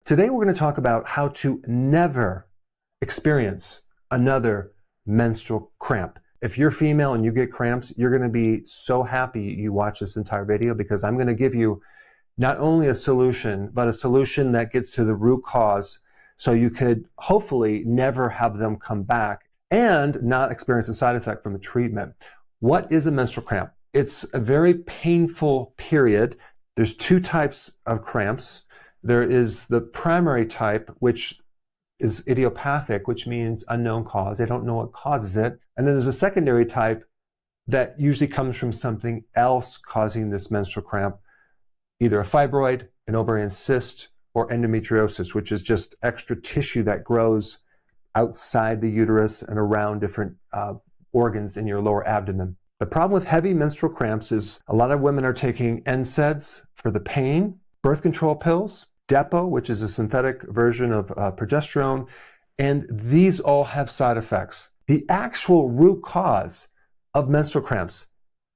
Today we're going to talk about how to never experience another menstrual cramp. If you're female and you get cramps, you're going to be so happy you watch this entire video, because I'm going to give you not only a solution, but a solution that gets to the root cause so you could hopefully never have them come back and not experience a side effect from the treatment. What is a menstrual cramp? It's a very painful period. There's two types of cramps. There is the primary type, which is idiopathic, which means unknown cause. They don't know what causes it. And then there's a secondary type that usually comes from something else causing this menstrual cramp, either a fibroid, an ovarian cyst, or endometriosis, which is just extra tissue that grows outside the uterus and around different organs in your lower abdomen. The problem with heavy menstrual cramps is a lot of women are taking NSAIDs for the pain, birth control pills, Depo, which is a synthetic version of progesterone, and these all have side effects. The actual root cause of menstrual cramps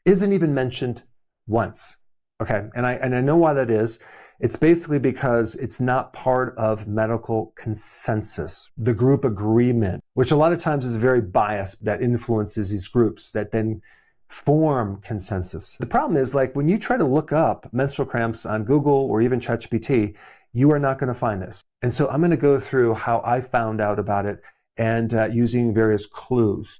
isn't even mentioned once. Okay, and I know why that is. It's basically because it's not part of medical consensus, the group agreement, which a lot of times is very biased, that influences these groups that then form consensus. The problem is, like, when you try to look up menstrual cramps on Google or even ChatGPT, you are not going to find this. And so I'm going to go through how I found out about it and using various clues.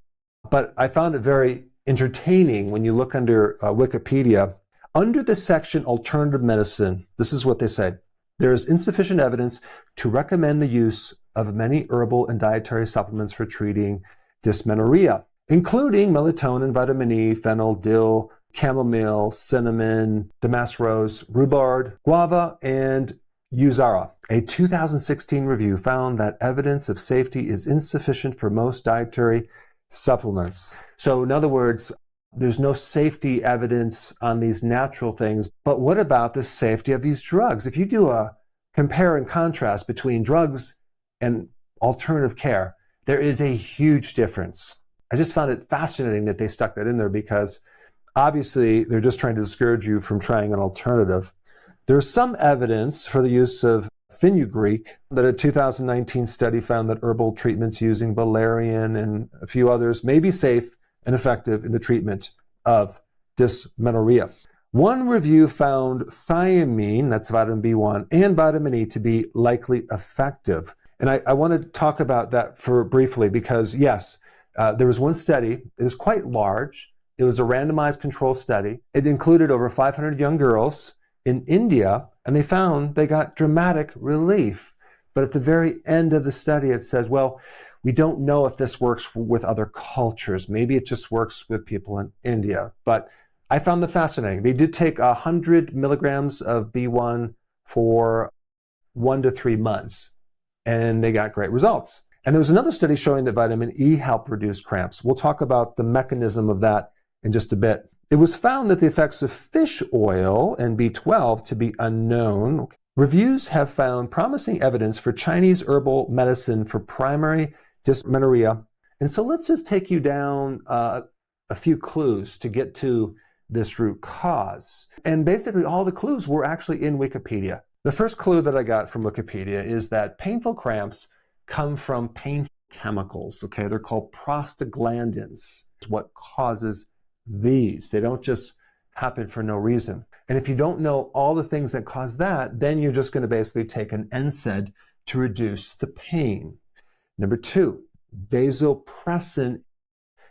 But I found it very entertaining when you look under Wikipedia. Under the section Alternative Medicine, this is what they said. There is insufficient evidence to recommend the use of many herbal and dietary supplements for treating dysmenorrhea, including melatonin, vitamin E, fennel, dill, chamomile, cinnamon, damask rose, rhubarb, guava, and Uzara. A 2016 review found that evidence of safety is insufficient for most dietary supplements. So in other words, there's no safety evidence on these natural things. But what about the safety of these drugs? If you do a compare and contrast between drugs and alternative care, there is a huge difference. I just found it fascinating that they stuck that in there, because obviously they're just trying to discourage you from trying an alternative. There's some evidence for the use of fenugreek, that a 2019 study found that herbal treatments using valerian and a few others may be safe and effective in the treatment of dysmenorrhea. One review found thiamine, that's vitamin B1, and vitamin E to be likely effective. And I want to talk about that for briefly, because yes, there was one study, it was quite large. It was a randomized control study. It included over 500 young girls in India, and they found they got dramatic relief. But at the very end of the study, it said, well, we don't know if this works with other cultures. Maybe it just works with people in India. But I found that fascinating. They did take 100 milligrams of B1 for 1 to 3 months, and they got great results. And there was another study showing that vitamin E helped reduce cramps. We'll talk about the mechanism of that in just a bit. It was found that the effects of fish oil and B12 to be unknown. Reviews have found promising evidence for Chinese herbal medicine for primary dysmenorrhea. And so let's just take you down a few clues to get to this root cause. And basically all the clues were actually in Wikipedia. The first clue that I got from Wikipedia is that painful cramps come from painful chemicals. Okay, they're called prostaglandins. It's what causes these. They don't just happen for no reason. And if you don't know all the things that cause that, then you're just going to basically take an NSAID to reduce the pain. Number 2, vasopressin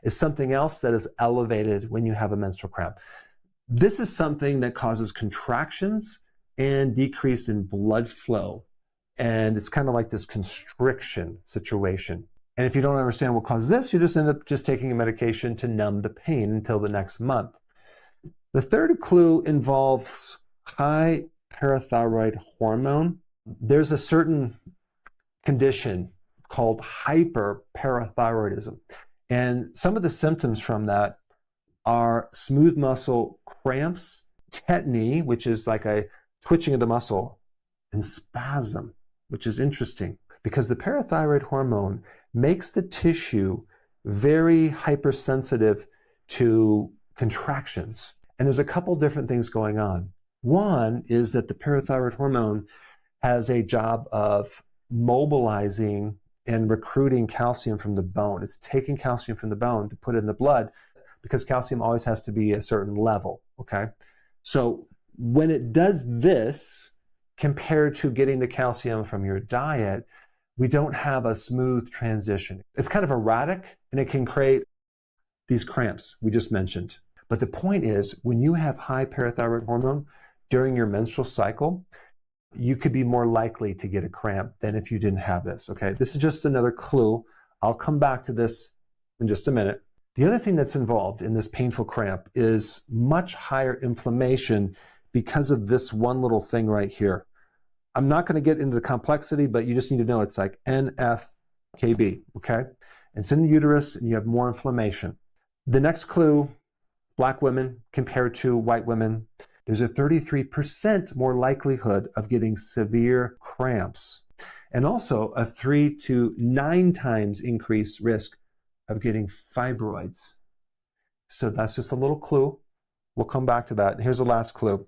is something else that is elevated when you have a menstrual cramp. This is something that causes contractions and decrease in blood flow. And it's kind of like this constriction situation. And if you don't understand what causes this, you just end up just taking a medication to numb the pain until the next month. The third clue involves high parathyroid hormone. There's a certain condition called hyperparathyroidism. And some of the symptoms from that are smooth muscle cramps, tetany, which is like a twitching of the muscle, and spasm, which is interesting because the parathyroid hormone makes the tissue very hypersensitive to contractions. And there's a couple different things going on. One is that the parathyroid hormone has a job of mobilizing and recruiting calcium from the bone. It's taking calcium from the bone to put it in the blood because calcium always has to be a certain level, okay? So when it does this, compared to getting the calcium from your diet, we don't have a smooth transition. It's kind of erratic and it can create these cramps we just mentioned. But the point is, when you have high parathyroid hormone during your menstrual cycle, you could be more likely to get a cramp than if you didn't have this, okay? This is just another clue. I'll come back to this in just a minute. The other thing that's involved in this painful cramp is much higher inflammation because of this one little thing right here. I'm not going to get into the complexity, but you just need to know it's like NF-κB, okay? It's in the uterus and you have more inflammation. The next clue, Black women compared to white women, there's a 33% more likelihood of getting severe cramps, and also a 3 to 9 times increased risk of getting fibroids. So that's just a little clue. We'll come back to that. Here's the last clue.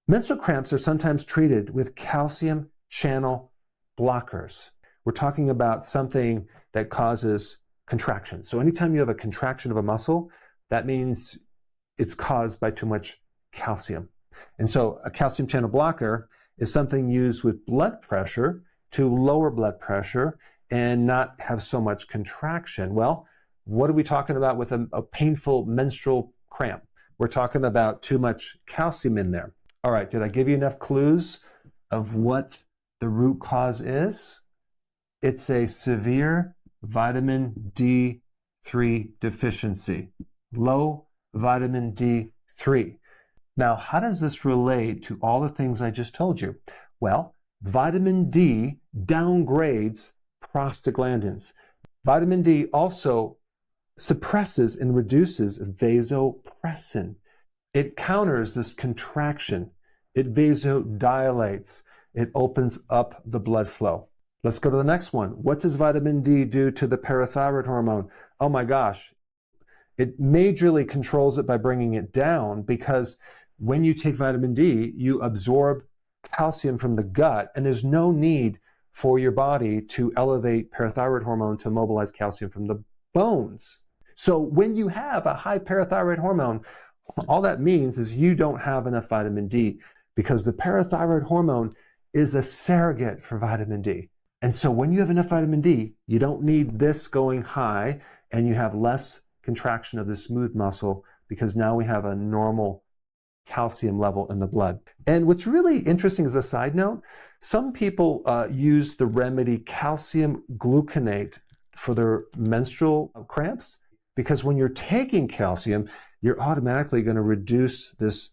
Menstrual cramps are sometimes treated with calcium channel blockers. We're talking about something that causes contraction. So anytime you have a contraction of a muscle, that means it's caused by too much calcium. And so a calcium channel blocker is something used with blood pressure to lower blood pressure and not have so much contraction. Well, what are we talking about with a painful menstrual cramp? We're talking about too much calcium in there. All right, did I give you enough clues of what the root cause is? It's a severe vitamin D3 deficiency, low vitamin D3. Now, how does this relate to all the things I just told you? Well, vitamin D downgrades prostaglandins. Vitamin D also suppresses and reduces vasopressin. It counters this contraction. It vasodilates. It opens up the blood flow. Let's go to the next one. What does vitamin D do to the parathyroid hormone? Oh my gosh. It majorly controls it by bringing it down, because when you take vitamin D, you absorb calcium from the gut, and there's no need for your body to elevate parathyroid hormone to mobilize calcium from the bones. So when you have a high parathyroid hormone, all that means is you don't have enough vitamin D, because the parathyroid hormone is a surrogate for vitamin D. And so when you have enough vitamin D, you don't need this going high, and you have less contraction of the smooth muscle, because now we have a normal calcium level in the blood. And what's really interesting as a side note, some people use the remedy calcium gluconate for their menstrual cramps, because when you're taking calcium, you're automatically going to reduce this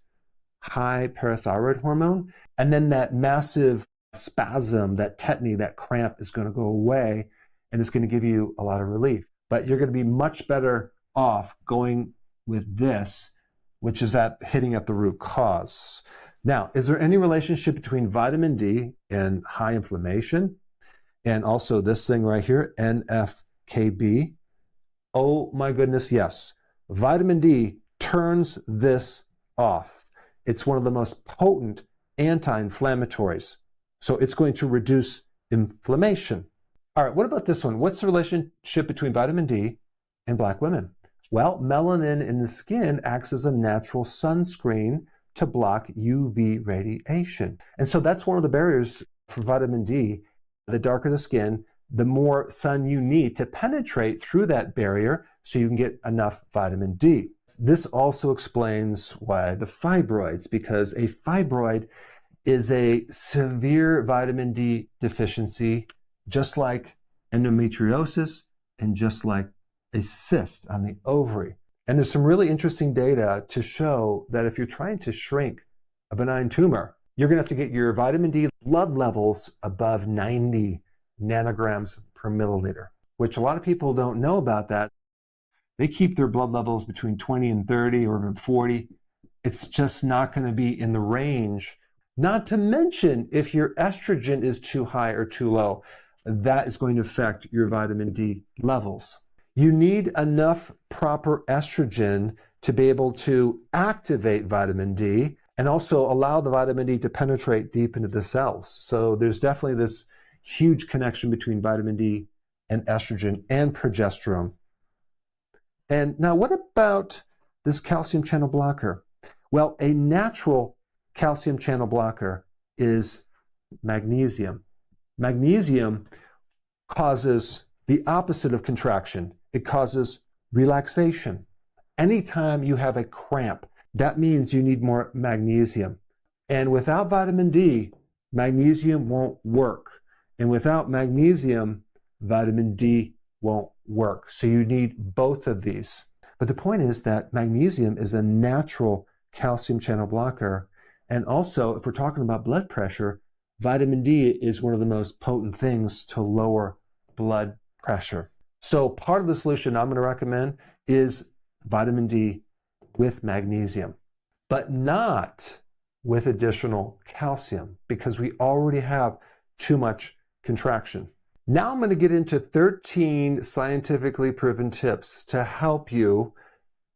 high parathyroid hormone, and then that massive spasm, that tetany, that cramp is going to go away, and it's going to give you a lot of relief. But you're going to be much better off going with this, which is hitting at the root cause. Now, is there any relationship between vitamin D and high inflammation? And also this thing right here, NF-κB? Oh my goodness, yes. Vitamin D turns this off. It's one of the most potent anti-inflammatories. So it's going to reduce inflammation. All right, what about this one? What's the relationship between vitamin D and Black women? Well, melanin in the skin acts as a natural sunscreen to block UV radiation. And so that's one of the barriers for vitamin D. The darker the skin, the more sun you need to penetrate through that barrier so you can get enough vitamin D. This also explains why the fibroids, because a fibroid is a severe vitamin D deficiency, just like endometriosis and just like a cyst on the ovary. And there's some really interesting data to show that if you're trying to shrink a benign tumor, you're going to have to get your vitamin D blood levels above 90 nanograms per milliliter, which a lot of people don't know about that. They keep their blood levels between 20 and 30 or even 40. It's just not going to be in the range. Not to mention, if your estrogen is too high or too low, that is going to affect your vitamin D levels. You need enough proper estrogen to be able to activate vitamin D, and also allow the vitamin D to penetrate deep into the cells. So there's definitely this huge connection between vitamin D and estrogen and progesterone. And now what about this calcium channel blocker? Well, a natural calcium channel blocker is magnesium. Magnesium causes the opposite of contraction. It causes relaxation. Anytime you have a cramp, that means you need more magnesium. And without vitamin D, magnesium won't work. And without magnesium, vitamin D won't work. So you need both of these. But the point is that magnesium is a natural calcium channel blocker. And also, if we're talking about blood pressure, vitamin D is one of the most potent things to lower blood pressure. So part of the solution I'm going to recommend is vitamin D with magnesium, but not with additional calcium because we already have too much contraction. Now I'm going to get into 13 scientifically proven tips to help you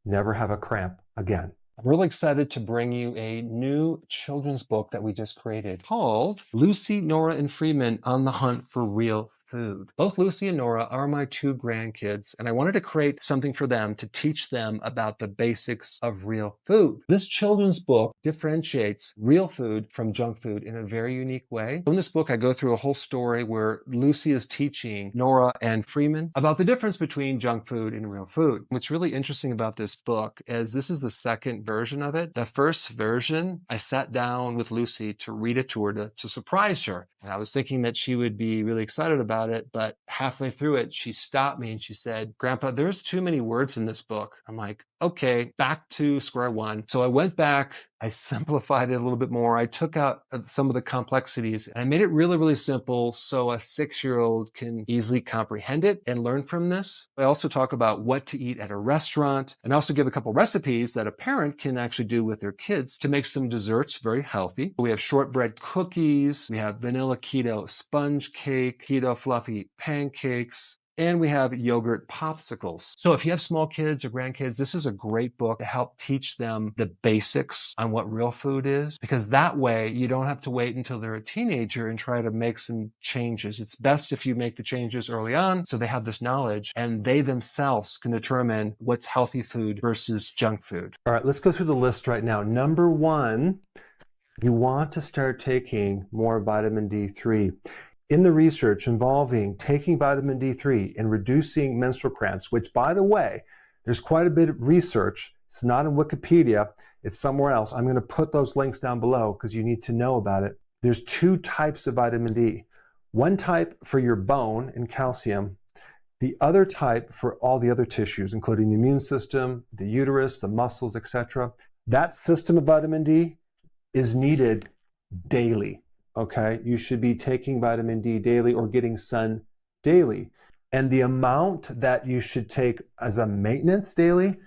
never have a cramp again. I'm really excited to bring you a new children's book that we just created called Lucy, Nora, and Freeman on the Hunt for Real Food. Both Lucy and Nora are my two grandkids, and I wanted to create something for them to teach them about the basics of real food. This children's book differentiates real food from junk food in a very unique way. In this book, I go through a whole story where Lucy is teaching Nora and Freeman about the difference between junk food and real food. What's really interesting about this book is this is the second version of it. The first version, I sat down with Lucy to read it to her to surprise her. And I was thinking that she would be really excited about it, but halfway through it, she stopped me and she said, "Grandpa, there's too many words in this book." I'm like, okay, back to square one. So I went back, I simplified it a little bit more. I took out some of the complexities and I made it really, really simple so a 6-year-old can easily comprehend it and learn from this. I also talk about what to eat at a restaurant and also give a couple recipes that a parent can actually do with their kids to make some desserts very healthy. We have shortbread cookies, we have vanilla keto sponge cake, keto fluffy pancakes, and we have yogurt popsicles. So if you have small kids or grandkids, this is a great book to help teach them the basics on what real food is, because that way you don't have to wait until they're a teenager and try to make some changes. It's best if you make the changes early on so they have this knowledge and they themselves can determine what's healthy food versus junk food. All right, let's go through the list right now. Number 1, you want to start taking more vitamin D3. In the research involving taking vitamin D3 and reducing menstrual cramps, which, by the way, there's quite a bit of research. It's not in Wikipedia. It's somewhere else. I'm going to put those links down below because you need to know about it. There's 2 types of vitamin D. One type for your bone and calcium. The other type for all the other tissues, including the immune system, the uterus, the muscles, etc. That system of vitamin D is needed daily. Okay, you should be taking vitamin D daily or getting sun daily. And the amount that you should take as a maintenance daily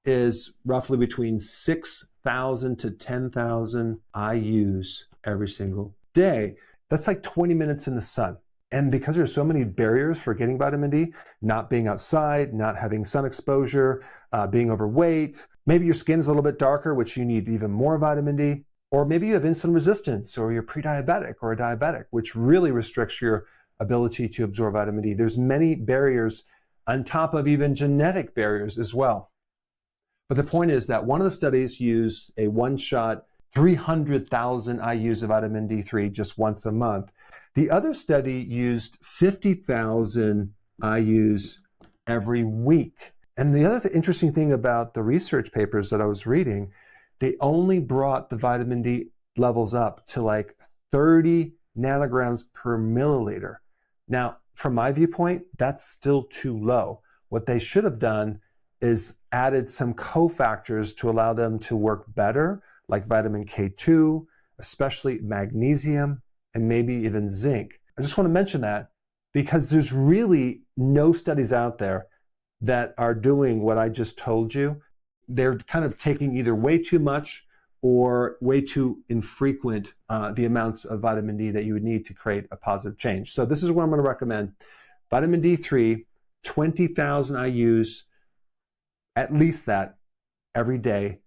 is roughly between 6,000 to 10,000 IUs every single day. That's like 20 minutes in the sun. And because there's so many barriers for getting vitamin D, not being outside, not having sun exposure, being overweight, maybe your skin is a little bit darker, which you need even more vitamin D. Or maybe you have insulin resistance or you're pre-diabetic or a diabetic, which really restricts your ability to absorb vitamin D. There's many barriers on top of even genetic barriers as well. But the point is that one of the studies used a one-shot 300,000 IUs of vitamin D3 just once a month. The other study used 50,000 IUs every week. And the other interesting thing about the research papers that I was reading, they only brought the vitamin D levels up to like 30 nanograms per milliliter. Now, from my viewpoint, that's still too low. What they should have done is added some cofactors to allow them to work better, like vitamin K2, especially magnesium, and maybe even zinc. I just want to mention that because there's really no studies out there that are doing what I just told you. They're kind of taking either way too much or way too infrequent the amounts of vitamin D that you would need to create a positive change. So this is what I'm going to recommend. Vitamin D3, 20,000 IUs, at least that every day,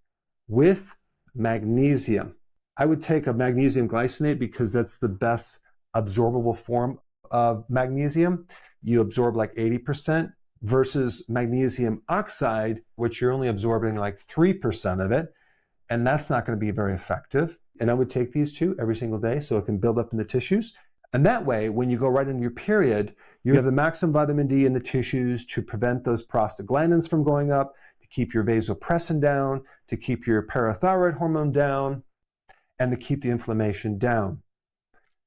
with magnesium. I would take a magnesium glycinate because that's the best absorbable form of magnesium. You absorb like 80% versus magnesium oxide, which you're only absorbing like 3% of it. And that's not going to be very effective. And I would take these two every single day so it can build up in the tissues. And that way, when you go right into your period, you have the maximum vitamin D in the tissues to prevent those prostaglandins from going up, to keep your vasopressin down, to keep your parathyroid hormone down, and to keep the inflammation down.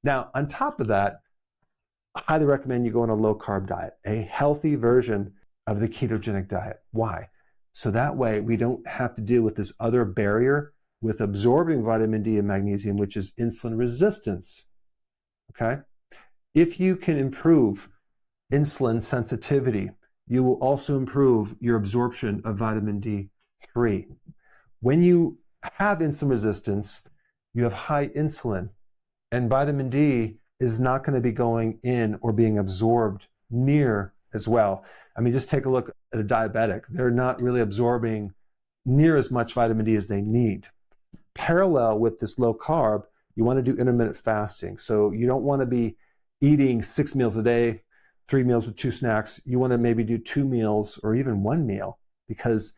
Now, on top of that, I highly recommend you go on a low-carb diet, a healthy version of the ketogenic diet. Why? So that way we don't have to deal with this other barrier with absorbing vitamin D and magnesium, which is insulin resistance. Okay? If you can improve insulin sensitivity, you will also improve your absorption of vitamin D3. When you have insulin resistance, you have high insulin, and vitamin D is not going to be going in or being absorbed near as well. I mean, just take a look at a diabetic. They're not really absorbing near as much vitamin D as they need. Parallel with this low carb, you want to do intermittent fasting. So you don't want to be eating 6 meals a day, 3 meals with 2 snacks. You want to maybe do 2 meals or even 1 meal, because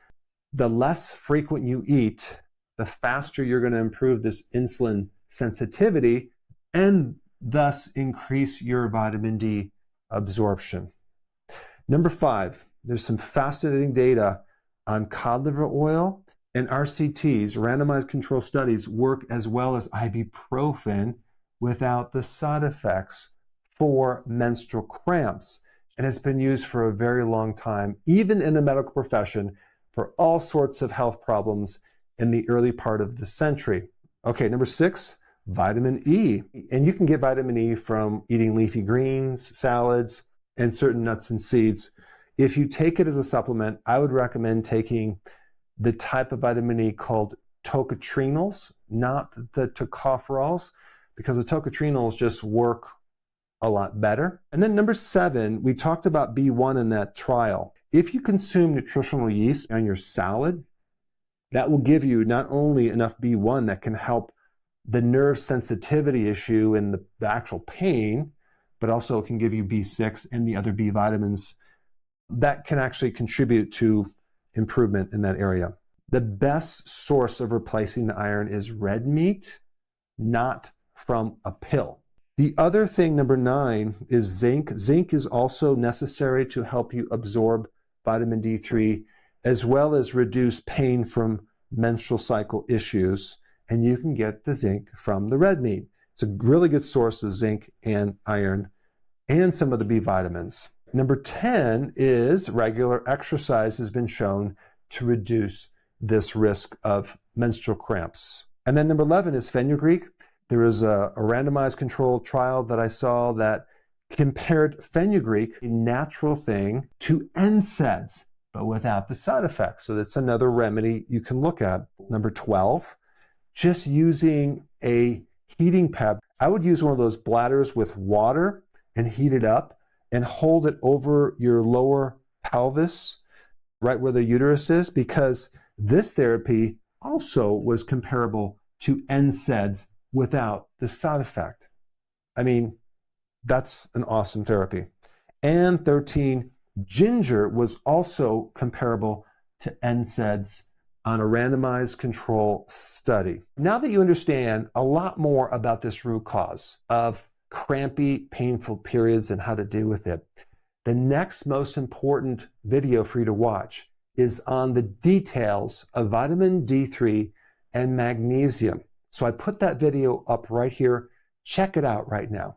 the less frequent you eat, the faster you're going to improve this insulin sensitivity and thus increase your vitamin D absorption. Number 5, there's some fascinating data on cod liver oil, and RCTs, randomized control studies, work as well as ibuprofen without the side effects for menstrual cramps. And it's been used for a very long time, even in the medical profession, for all sorts of health problems in the early part of the century. Okay, number 6, vitamin E. And you can get vitamin E from eating leafy greens, salads, and certain nuts and seeds. If you take it as a supplement, I would recommend taking the type of vitamin E called tocotrienols, not the tocopherols, because the tocotrienols just work a lot better. And then number 7, we talked about B1 in that trial. If you consume nutritional yeast on your salad, that will give you not only enough B1 that can help the nerve sensitivity issue and the actual pain, but also it can give you B6 and the other B vitamins that can actually contribute to improvement in that area. The best source of replacing the iron is red meat, not from a pill. The other thing, number 9, is zinc. Zinc is also necessary to help you absorb vitamin D3, as well as reduce pain from menstrual cycle issues. And you can get the zinc from the red meat. It's a really good source of zinc and iron and some of the B vitamins. Number 10 is regular exercise has been shown to reduce this risk of menstrual cramps. And then number 11 is fenugreek. There is a randomized controlled trial that I saw that compared fenugreek, a natural thing, to NSAIDs, but without the side effects. So that's another remedy you can look at. Number 12, just using a heating pad. I would use one of those bladders with water and heat it up and hold it over your lower pelvis, right where the uterus is, because this therapy also was comparable to NSAIDs without the side effect. I mean, that's an awesome therapy. And 13, ginger was also comparable to NSAIDs on a randomized control study. Now that you understand a lot more about this root cause of crampy, painful periods and how to deal with it, the next most important video for you to watch is on the details of vitamin D3 and magnesium. So I put that video up right here. Check it out right now.